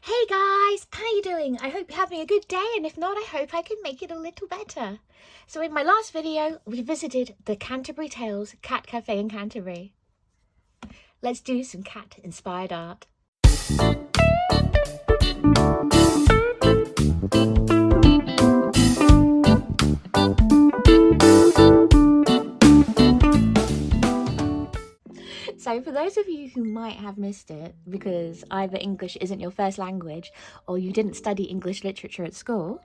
Hey guys, how you doing? I hope you're having a good day, and if not, I hope I can make it a little better. So in my last video, we visited the Canterbury Tales Cat Cafe in Canterbury. Let's do some cat-inspired art. So for those of you who might have missed it because either English isn't your first language or you didn't study English literature at school,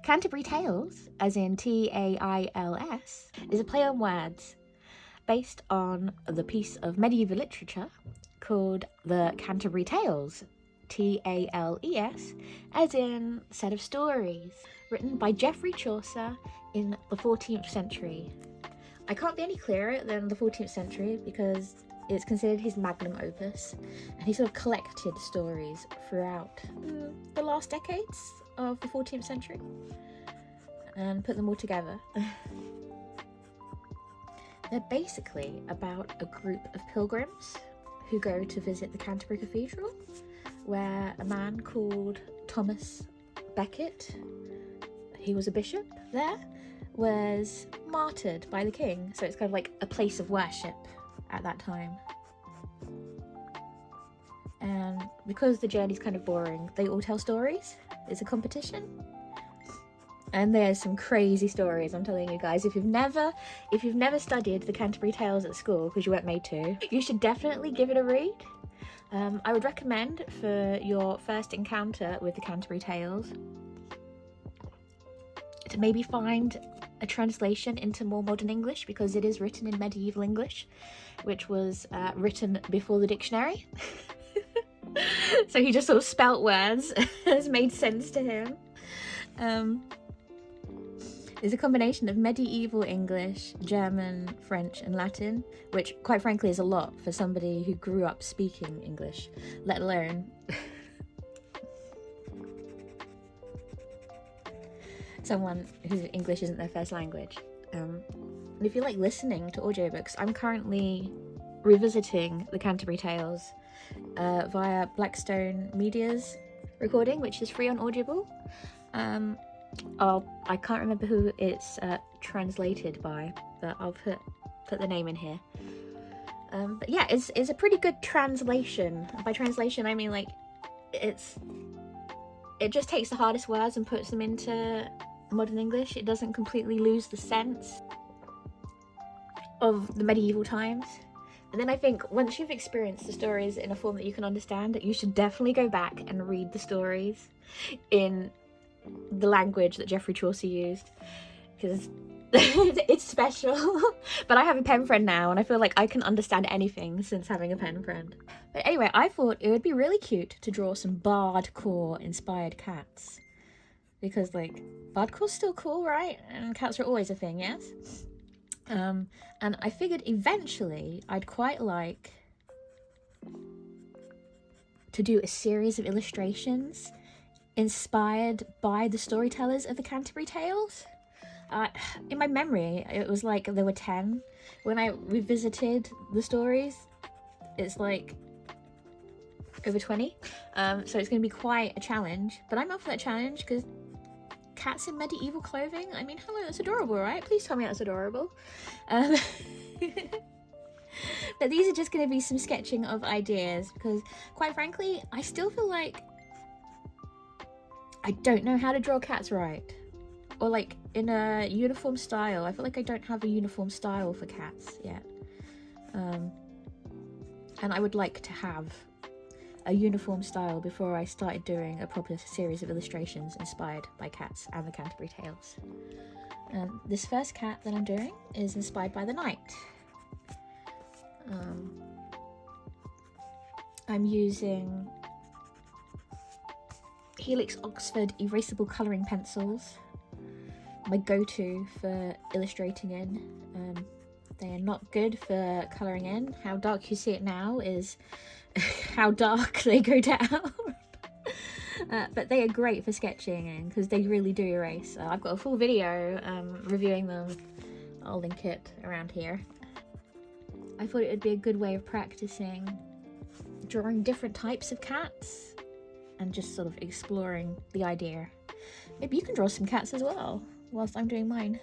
Canterbury Tales, as in T-A-I-L-S, is a play on words based on the piece of medieval literature called the Canterbury Tales, T-A-L-E-S, as in set of stories, written by Geoffrey Chaucer in the 14th century. I can't be any clearer than the 14th century because it's considered his magnum opus, and he sort of collected stories throughout the last decades of the 14th century and put them all together. They're basically about a group of pilgrims who go to visit the Canterbury Cathedral, where a man called Thomas Becket, he was a bishop there, was martyred by the king. So it's kind of like a place of worship at that time. And because the journey's kind of boring, they all tell stories. It's a competition. And there's some crazy stories, I'm telling you guys. If you've never studied the Canterbury Tales at school, because you weren't made to, you should definitely give it a read. I would recommend for your first encounter with the Canterbury Tales to maybe find a translation into more modern English, because it is written in medieval English, which was written before the dictionary. So he just sort of spelt words as made sense to him. It's a combination of medieval English, German, French and Latin, which quite frankly is a lot for somebody who grew up speaking English, let alone someone whose English isn't their first language. And if you like listening to audiobooks, I'm currently revisiting the Canterbury Tales via Blackstone Media's recording, which is free on Audible. I can't remember who it's translated by, but I'll put the name in here. But yeah, it's a pretty good translation. By translation, I mean like it just takes the hardest words and puts them into modern English. It doesn't completely lose the sense of the medieval times. And then I think once you've experienced the stories in a form that you can understand, you should definitely go back and read the stories in the language that Geoffrey Chaucer used, because it's special. But I have a pen friend now, and I feel like I can understand anything since having a pen friend. But anyway, I thought it would be really cute to draw some Bardcore inspired cats, because like Bardcore's still cool, right? And cats are always a thing, yes? And I figured eventually I'd quite like to do a series of illustrations inspired by the storytellers of the Canterbury Tales. In my memory, it was like there were 10. When I revisited the stories, it's like over 20. So it's going to be quite a challenge, but I'm up for that challenge because cats in medieval clothing, I mean, hello, that's adorable, right? Please tell me that's adorable. But these are just going to be some sketching of ideas, because quite frankly, I still feel like I don't know how to draw cats right, or like in a uniform style. I feel like I don't have a uniform style for cats yet, and I would like to have a uniform style before I started doing a proper series of illustrations inspired by cats and the Canterbury Tales. And this first cat that I'm doing is inspired by the night. I'm using Helix Oxford erasable colouring pencils, my go-to for illustrating in. They are not good for colouring in. How dark you see it now is how dark they go down. But they are great for sketching in because they really do erase. I've got a full video reviewing them. I'll link it around here. I thought it would be a good way of practicing drawing different types of cats and just sort of exploring the idea. Maybe you can draw some cats as well whilst I'm doing mine.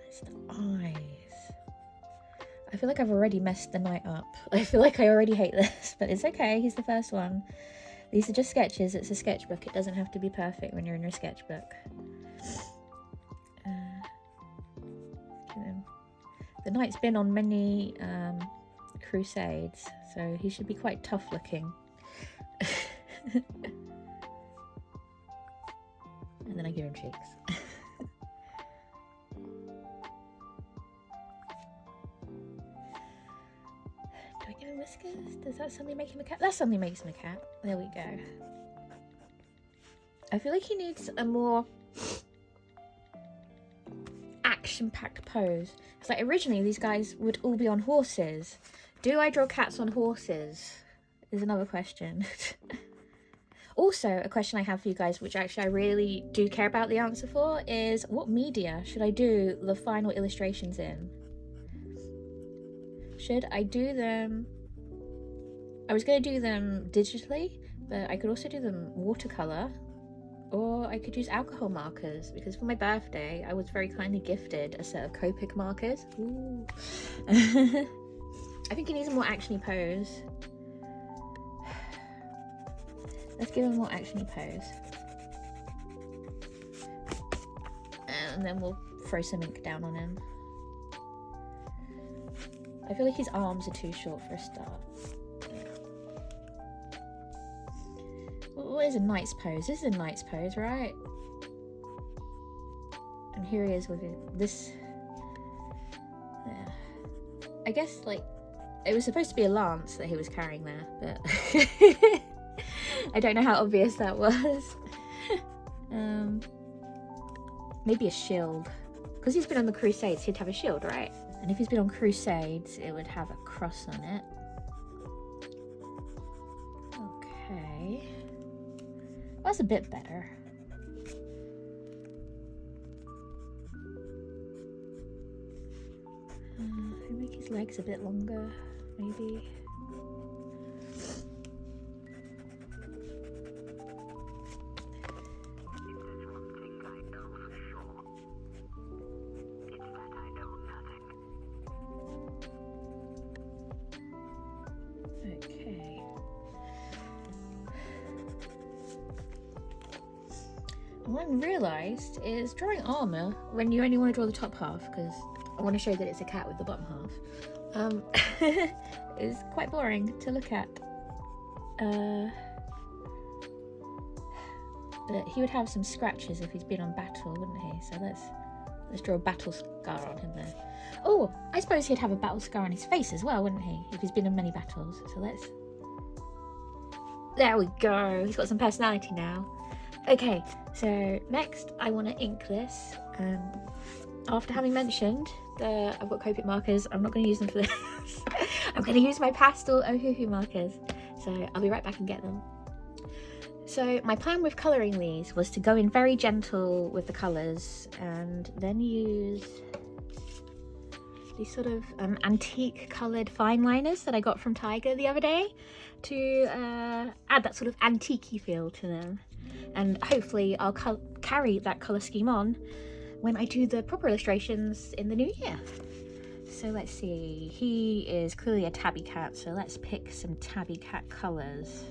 It's the eyes. I feel like I've already messed the knight up. I feel like I already hate this, but it's okay. He's the first one. These are just sketches. It's a sketchbook. It doesn't have to be perfect when you're in your sketchbook. The knight's been on many crusades, so he should be quite tough looking. And then I give him cheeks. Do I give him whiskers? Does that suddenly make him a cat? That suddenly makes him a cat. There we go. I feel like he needs a more action-packed pose. It's like originally these guys would all be on horses. Do I draw cats on horses? Is another question. Also, a question I have for you guys, which actually I really do care about the answer for, is what media should I do the final illustrations in? Should I do them... I was going to do them digitally, but I could also do them watercolour. Or I could use alcohol markers, because for my birthday I was very kindly gifted a set of Copic markers. Ooh. I think he needs a more actiony pose. Let's give him a more actiony pose. And then we'll throw some ink down on him. I feel like his arms are too short for a start. What is a knight's pose? This is a knight's pose, right? And here he is with this. Yeah. I guess, like, it was supposed to be a lance that he was carrying there, but I don't know how obvious that was. Maybe a shield. Because he's been on the Crusades, he'd have a shield, right? And if he's been on Crusades, it would have a cross on it. Okay. That's a bit better. Make his legs a bit longer, maybe. Okay. What I realised is drawing armour when you only want to draw the top half, because I want to show that it's a cat with the bottom half, is quite boring to look at. But he would have some scratches if he's been on battle, wouldn't he? So let's draw a battle scar on him there. Oh, I suppose he'd have a battle scar on his face as well, wouldn't he? If he's been in many battles. So there we go. He's got some personality now. Okay, so next I want to ink this. After having mentioned that I've got Copic markers, I'm not going to use them for this. I'm going to use my pastel Ohuhu markers. So I'll be right back and get them. So my plan with colouring these was to go in very gentle with the colours and then use these sort of antique coloured fine liners that I got from Tiger the other day to add that sort of antique-y feel to them. And hopefully I'll carry that colour scheme on when I do the proper illustrations in the new year. So let's see, he is clearly a tabby cat, so let's pick some tabby cat colours.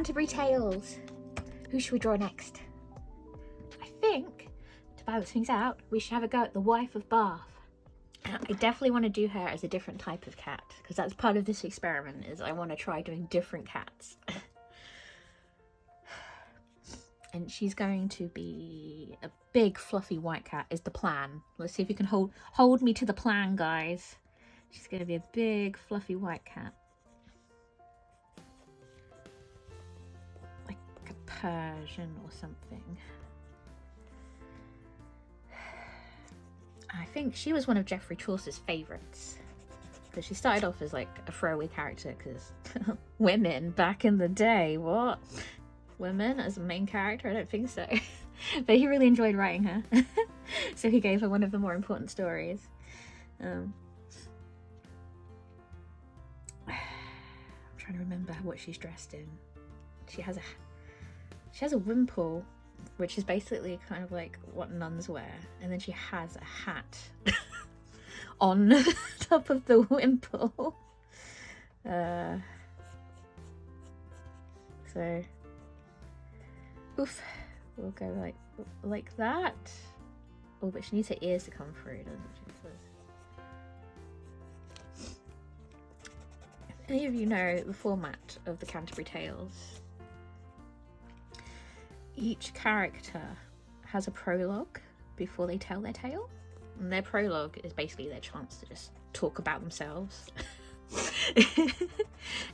Canterbury Tales. Who should we draw next? I think, to balance things out, we should have a go at the wife of Bath. I definitely want to do her as a different type of cat, because that's part of this experiment, is I want to try doing different cats. And she's going to be a big fluffy white cat is the plan. Let's see if you can hold me to the plan, guys. She's going to be a big fluffy white cat. Like a Persian or something. I think she was one of Geoffrey Chaucer's favourites, because she started off as like a throwaway character, because women back in the day, what? Women as a main character? I don't think so. But he really enjoyed writing her. So he gave her one of the more important stories. I'm trying to remember what she's dressed in. She has a wimple, which is basically kind of like what nuns wear, and then she has a hat on top of the wimple. So oof, we'll go like that. Oh, but she needs her ears to come through, doesn't she? If any of you know the format of the Canterbury Tales, each character has a prologue before they tell their tale. And their prologue is basically their chance to just talk about themselves.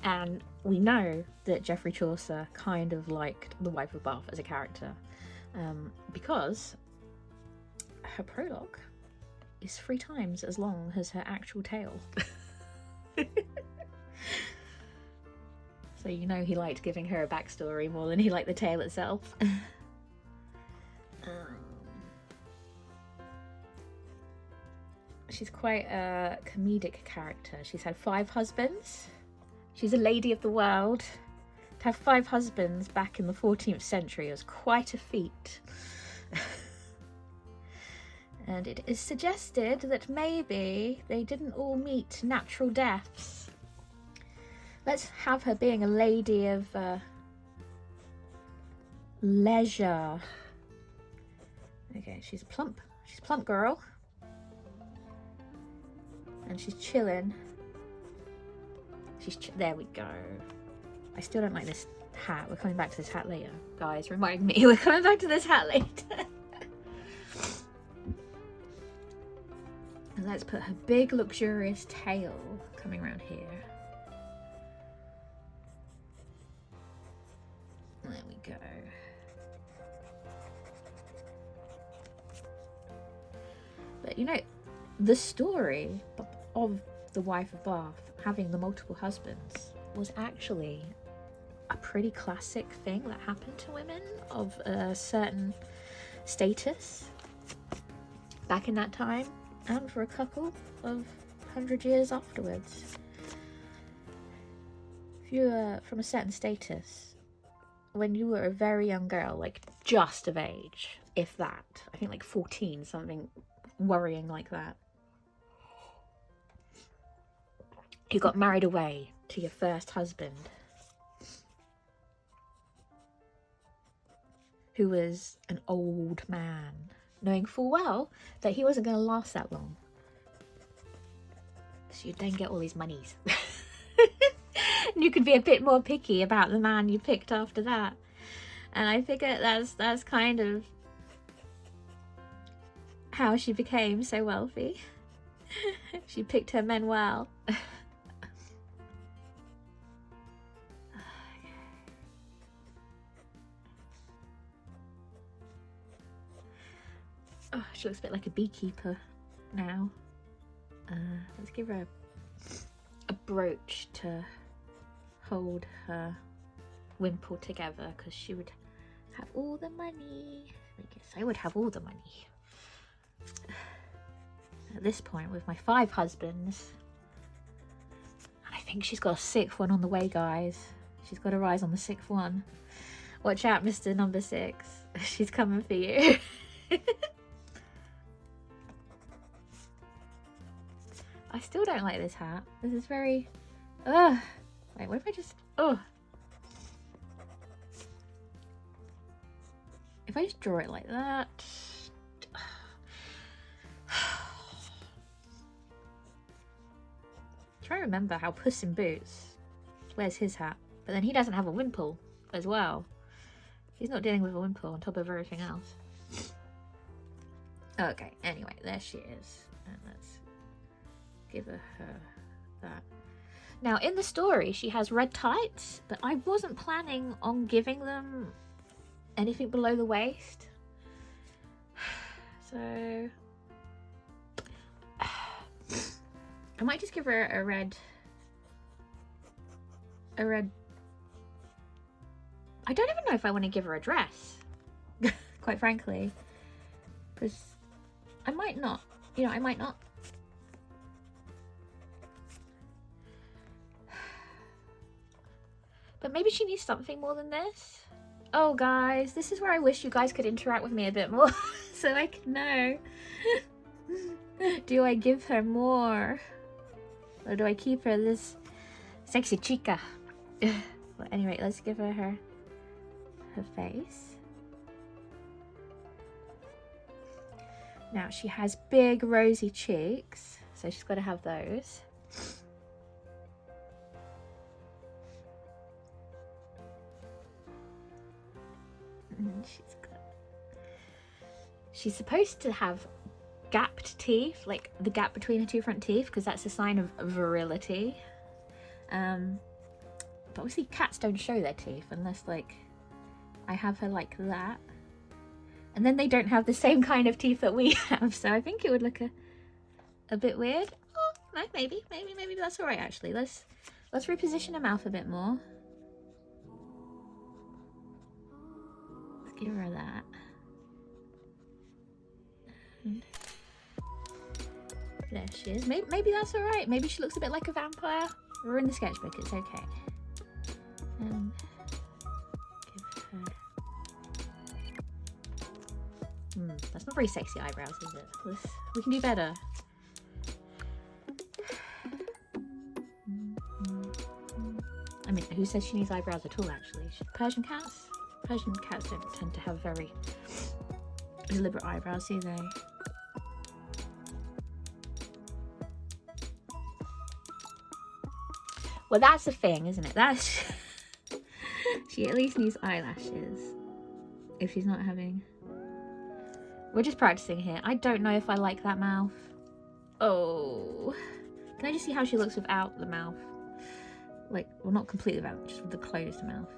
And we know that Geoffrey Chaucer kind of liked the wife of Bath as a character, because her prologue is 3 times as long as her actual tale. So you know he liked giving her a backstory more than he liked the tale itself. She's quite a comedic character. She's had 5 husbands. She's a lady of the world. To have 5 husbands back in the 14th century was quite a feat. And it is suggested that maybe they didn't all meet natural deaths. Let's have her being a lady of leisure. Okay, she's a plump girl. And she's chilling. There we go. I still don't like this hat. We're coming back to this hat later. Guys, remind me, we're coming back to this hat later. And let's put her big luxurious tail coming around here. There we go. But you know, the story of the wife of Bath having the multiple husbands was actually a pretty classic thing that happened to women of a certain status back in that time, and for a couple of 100 years afterwards. If you were from a certain status, when you were a very young girl, like just of age, if that, I think like 14, something worrying like that, you got married away to your first husband, who was an old man, knowing full well that he wasn't going to last that long. So you'd then get all these monies. And you could be a bit more picky about the man you picked after that. And I figure that's kind of how she became so wealthy. She picked her men well. Oh, she looks a bit like a beekeeper now. Let's give her a brooch to hold her wimple together, because she would have all the money. I guess I would have all the money. At this point, with my 5 husbands, and I think she's got a 6th one on the way, guys. She's got her eyes on the 6th one. Watch out, Mr. Number 6. She's coming for you. I still don't like this hat. This is very... Wait, what if I just... if I just draw it like that. Try to remember how Puss in Boots wears his hat, but then he doesn't have a wimple as well. He's not dealing with a wimple on top of everything else. Okay, anyway, there she is. And let's give her that. Now, in the story, she has red tights, but I wasn't planning on giving them anything below the waist. So I might just give her a red. I don't even know if I want to give her a dress, quite frankly, because I might not. You know, I might not. But maybe she needs something more than this. Oh, guys, this is where I wish you guys could interact with me a bit more so I can know. Do I give her more? Or do I keep her this sexy chica? Well, anyway, let's give her her face. Now, she has big rosy cheeks, so she's got to have those. And she's supposed to have gapped teeth, like the gap between her two front teeth, because that's a sign of virility. But obviously cats don't show their teeth unless, like, I have her like that. And then they don't have the same kind of teeth that we have, so I think it would look a bit weird. Oh, no, maybe that's all right, actually. Let's reposition her mouth a bit more. Let's give her that. And there she is. Maybe that's all right. Maybe she looks a bit like a vampire. We're in the sketchbook, it's okay. And give her... that's not very sexy eyebrows, is it? We can do better. I mean, who says she needs eyebrows at all, actually? Persian cats don't tend to have very deliberate eyebrows, do they? Well, that's the thing, isn't it? That's... She at least needs eyelashes. If she's not having... We're just practicing here. I don't know if I like that mouth. Oh. Can I just see how she looks without the mouth? Like, well, not completely without, just with the closed mouth.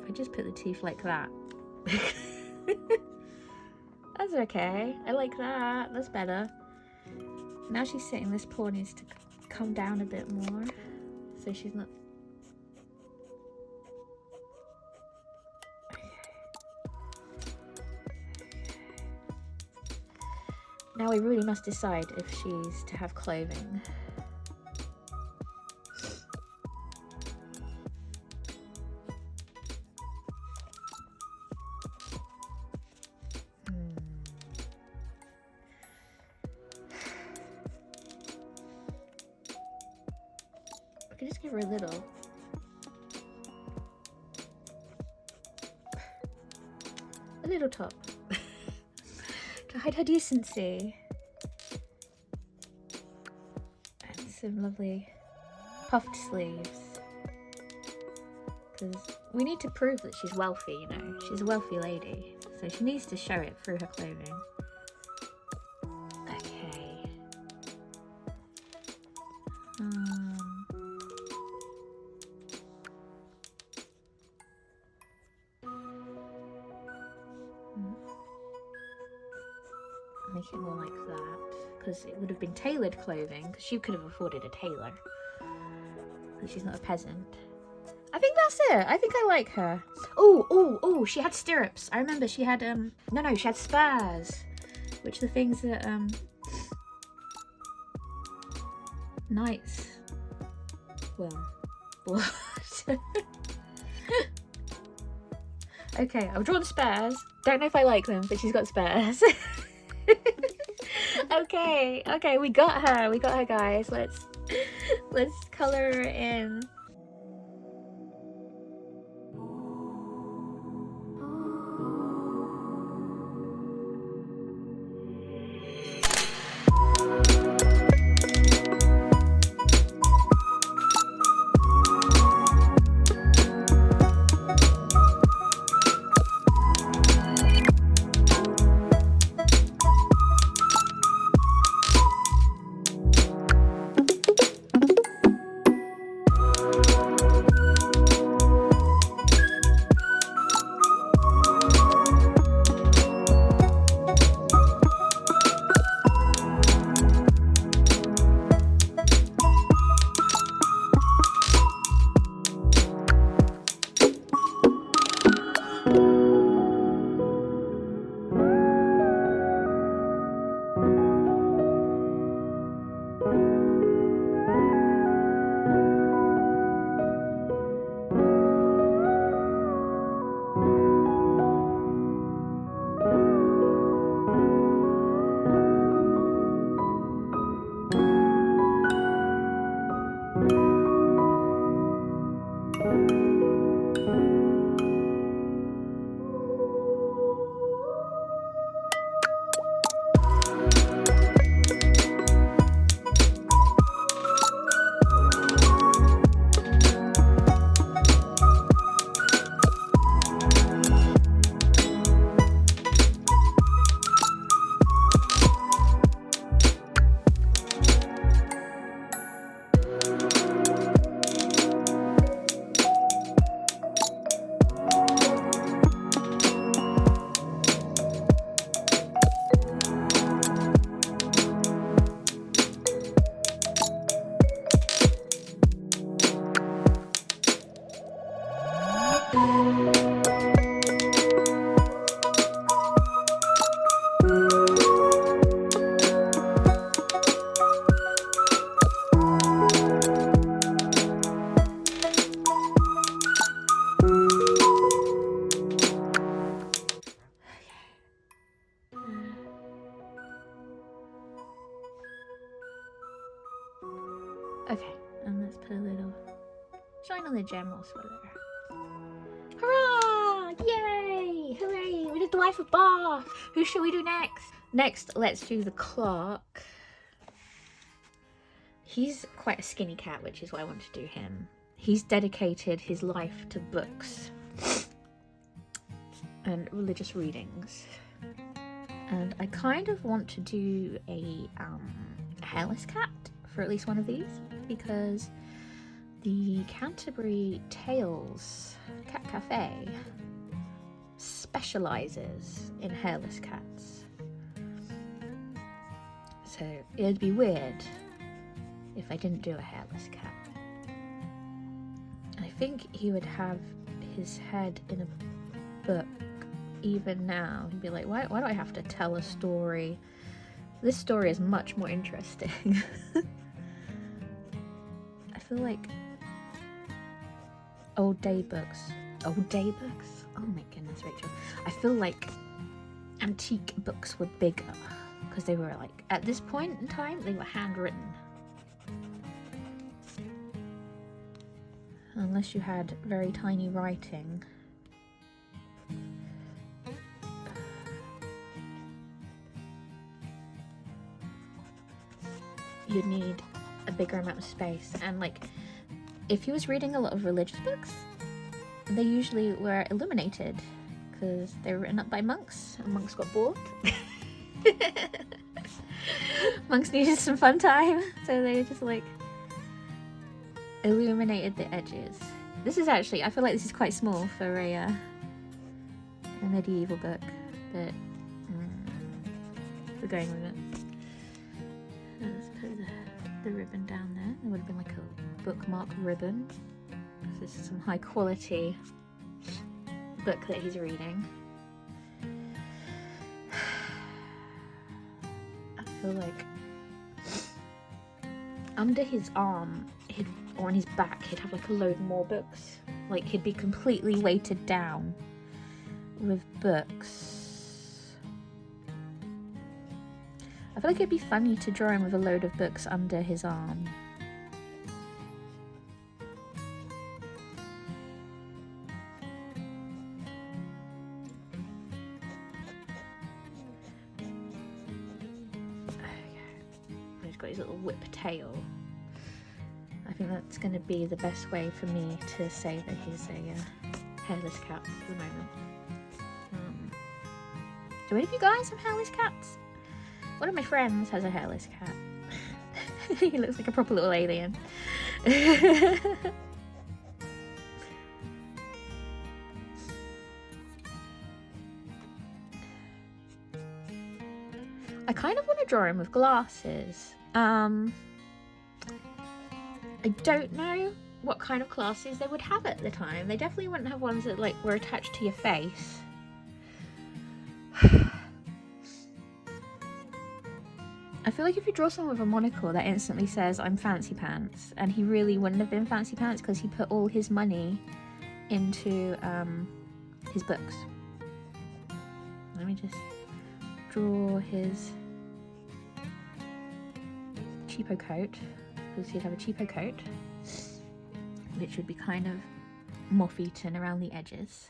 If I just put the teeth like that. That's okay. I like that. That's better. Now she's sitting, this paw needs to come down a bit more. So she's not... Now we really must decide if she's to have clothing. I could just give her a little. A little top. To hide her decency. And some lovely puffed sleeves. Because we need to prove that she's wealthy, you know. She's a wealthy lady. So she needs to show it through her clothing. Okay. Make it more like that, because it would have been tailored clothing, because she could have afforded a tailor, but she's not a peasant. I think that's it. I think I like her. Oh, she had stirrups. I remember she had no, she had spurs, which are the things that knights, well, what? Okay, I've drawn spurs. Don't know if I like them, but she's got spurs. Okay, we got her, guys. Let's color her in. finally a general swiller. Hurrah! Yay! Hooray! We did the wife of Bath. Who shall we do next? Next, let's do the clerk. He's quite a skinny cat, which is why I want to do him. He's dedicated his life to books and religious readings. And I kind of want to do a hairless cat for at least one of these, because the Canterbury Tales Cat Cafe specializes in hairless cats. So it'd be weird if I didn't do a hairless cat. I think he would have his head in a book even now. He'd be like, why do I have to tell a story? This story is much more interesting. I feel like old day books. Oh my goodness, Rachel. I feel like antique books were bigger because they were like, at this point in time, they were handwritten. Unless you had very tiny writing. You'd need a bigger amount of space, and like if he was reading a lot of religious books, they usually were illuminated because they were written up by monks, and monks got bored. Monks needed some fun time, so they just like illuminated the edges. This is actually, I feel like this is quite small for a medieval book, but we're going with it. Let's put the ribbon down there. There would have been like a bookmark ribbon. This is some high quality book that he's reading. I feel like under his arm, or on his back, he'd have like a load more books. Like he'd be completely weighted down with books. I feel like it'd be funny to draw him with a load of books under his arm. He's got his little whip tail. I think that's going to be the best way for me to say that he's a hairless cat at the moment. Do any of you guys have hairless cats? One of my friends has a hairless cat. He looks like a proper little alien. I kind of want to draw him with glasses. I don't know what kind of glasses they would have at the time. They definitely wouldn't have ones that like were attached to your face. I feel like if you draw someone with a monocle, that instantly says, I'm fancy pants. And he really wouldn't have been fancy pants because he put all his money into his books. Let me just draw his cheapo coat, because he'd have a cheapo coat, which would be kind of moth-eaten around the edges.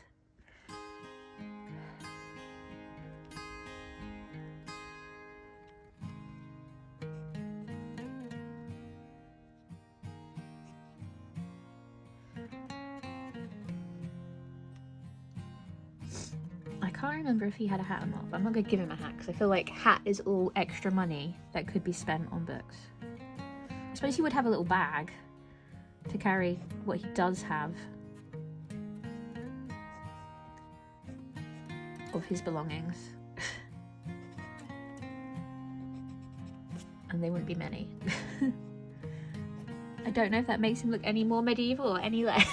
I can't remember if he had a hat or not, but I'm not going to give him a hat because I feel like hat is all extra money that could be spent on books. I suppose he would have a little bag to carry what he does have of his belongings. And they wouldn't be many. I don't know if that makes him look any more medieval or any less.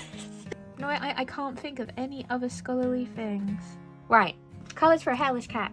No, I can't think of any other scholarly things. Right, colours for a hairless cat.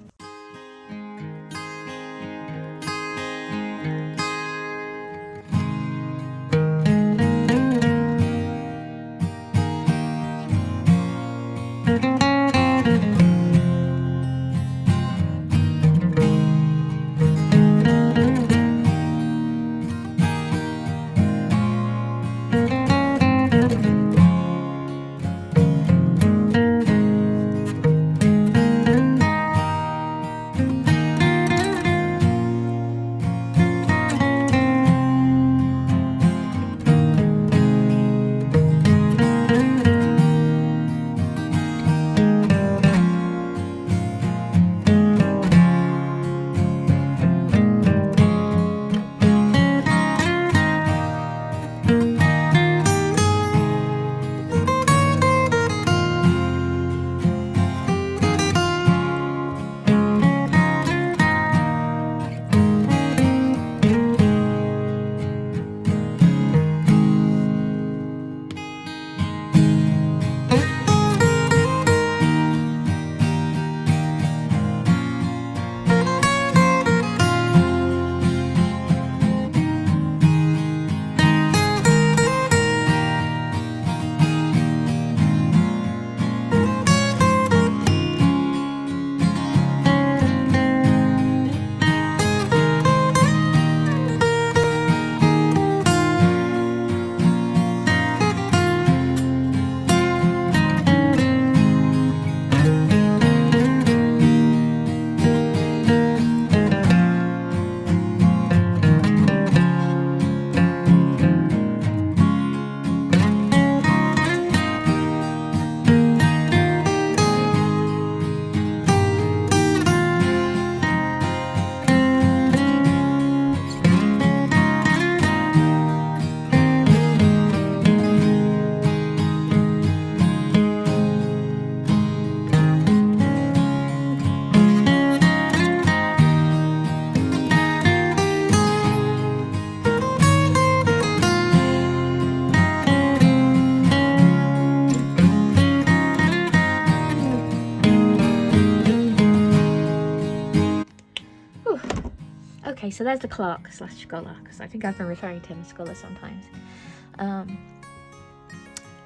Okay, so there's the clerk slash scholar, because I think I've been referring to him as scholar sometimes.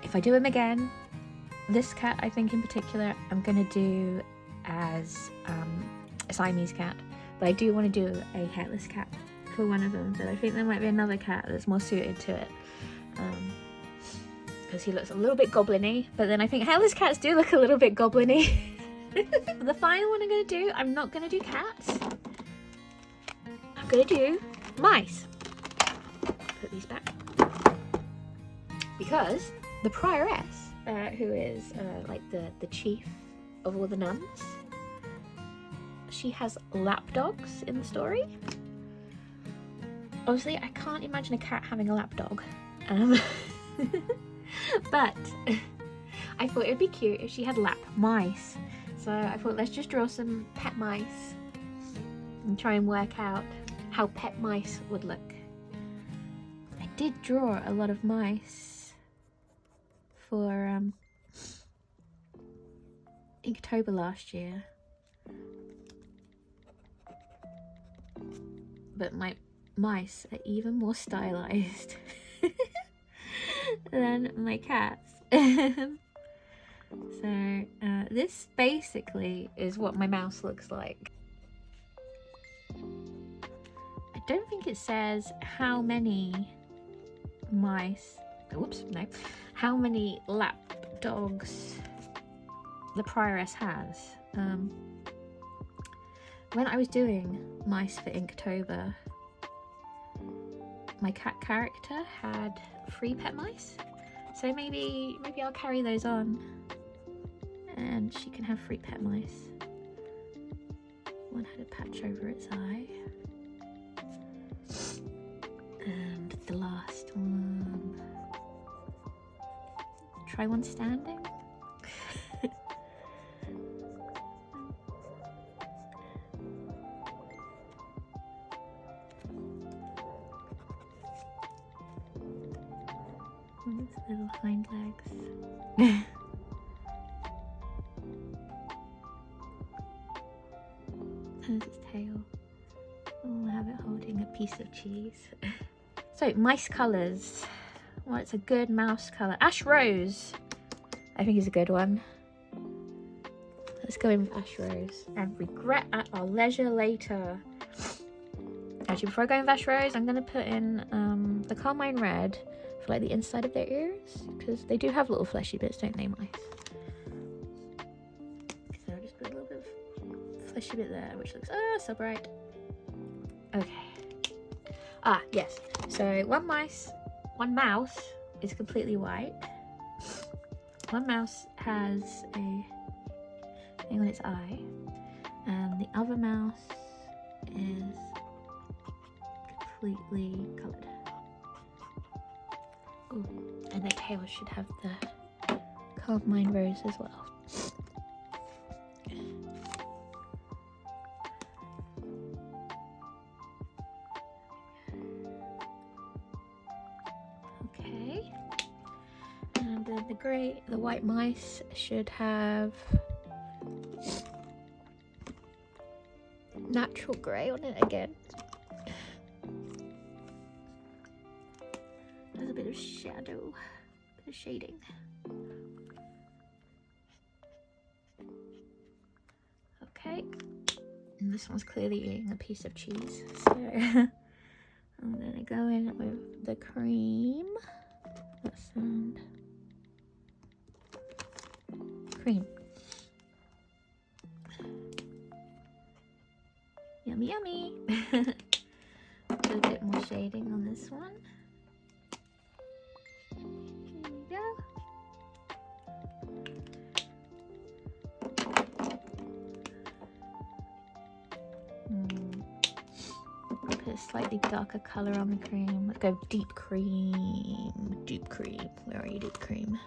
If I do him again, this cat, I think in particular, I'm going to do as a Siamese cat. But I do want to do a hairless cat for one of them. But I think there might be another cat that's more suited to it. Because he looks a little bit goblin-y. But then I think hairless cats do look a little bit goblin-y. The final one I'm going to do, I'm not going to do cats. I'm going to do mice. Put these back. Because the prioress, who is like the chief of all the nuns, she has lapdogs in the story. Obviously, I can't imagine a cat having a lapdog. But I thought it would be cute if she had lap mice. So I thought let's just draw some pet mice and try and work out how pet mice would look. I did draw a lot of mice for Inktober last year. But my mice are even more stylized than my cats. So this basically is what my mouse looks like. I don't think it says how many mice, how many lap dogs the prioress has. When I was doing mice for Inktober, my cat character had 3 pet mice, so maybe I'll carry those on and she can have 3 pet mice. One had a patch over its eye, and the last one, try one standing. Its little hind legs. There's its tail. I'll have it holding a piece of cheese. So, mice colours. What's a good mouse colour? Ash Rose, I think is a good one. Let's go in with Ash Rose and regret at our leisure later. Actually, before I go in Ash Rose, I'm going to put in the Carmine Red for like the inside of their ears, because they do have little fleshy bits, don't they, mice? So I'll just put a little bit of fleshy bit there, which looks so bright. Okay. Ah, yes. So one mouse is completely white. One mouse has a thing on its eye, and the other mouse is completely coloured. Oh, and their tail should have the Carmine Rose as well. Okay, and the white mice should have natural grey on it again. There's a bit of shadow, a bit of shading. Okay, and this one's clearly eating a piece of cheese, so I'm gonna go in with the cream. Let's send cream. Yummy, yummy. Put a bit more shading on this one. There you go. Put a slightly darker colour on the cream. Let's go deep cream. Deep cream. Where are you, deep cream?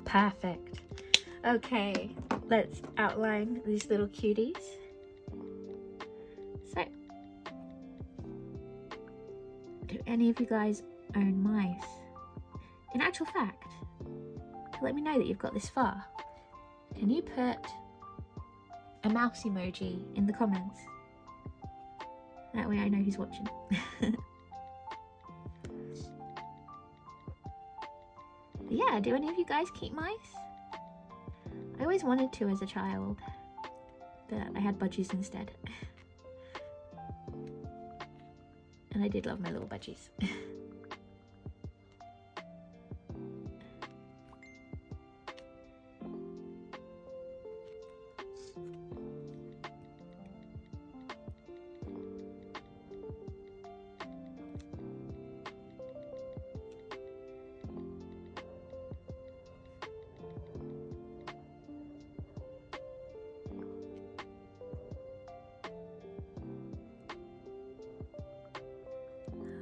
Perfect. Okay, let's outline these little cuties. So, do any of you guys own mice? In actual fact, to let me know that you've got this far, Can you put a mouse emoji in the comments? That way I know who's watching. Yeah, do any of you guys keep mice? I always wanted to as a child, but I had budgies instead. And I did love my little budgies.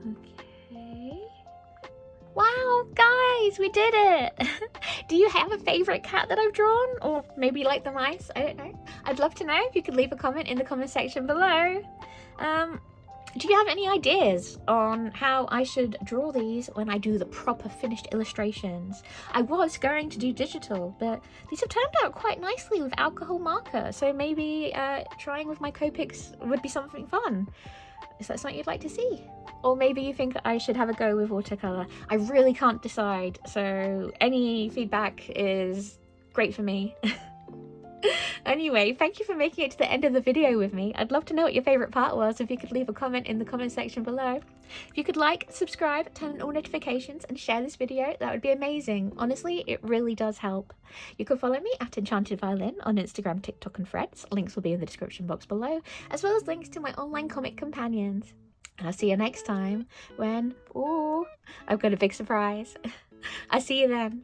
Okay. Wow, guys, we did it! Do you have a favourite cat that I've drawn? Or maybe you like the mice? I don't know. I'd love to know if you could leave a comment in the comment section below. Do you have any ideas on how I should draw these when I do the proper finished illustrations? I was going to do digital, but these have turned out quite nicely with alcohol marker, so maybe trying with my Copics would be something fun. Is that something you'd like to see? Or maybe you think I should have a go with watercolour. I really can't decide, so any feedback is great for me. Anyway, thank you for making it to the end of the video with me. I'd love to know what your favourite part was. If you could leave a comment in the comment section below. If you could like, subscribe, turn on all notifications and share this video, that would be amazing. Honestly, it really does help. You can follow me at Enchanted Violin on Instagram, TikTok and Threads. Links will be in the description box below, as well as links to my online comic companions. And I'll see you next time when, ooh, I've got a big surprise. I'll see you then.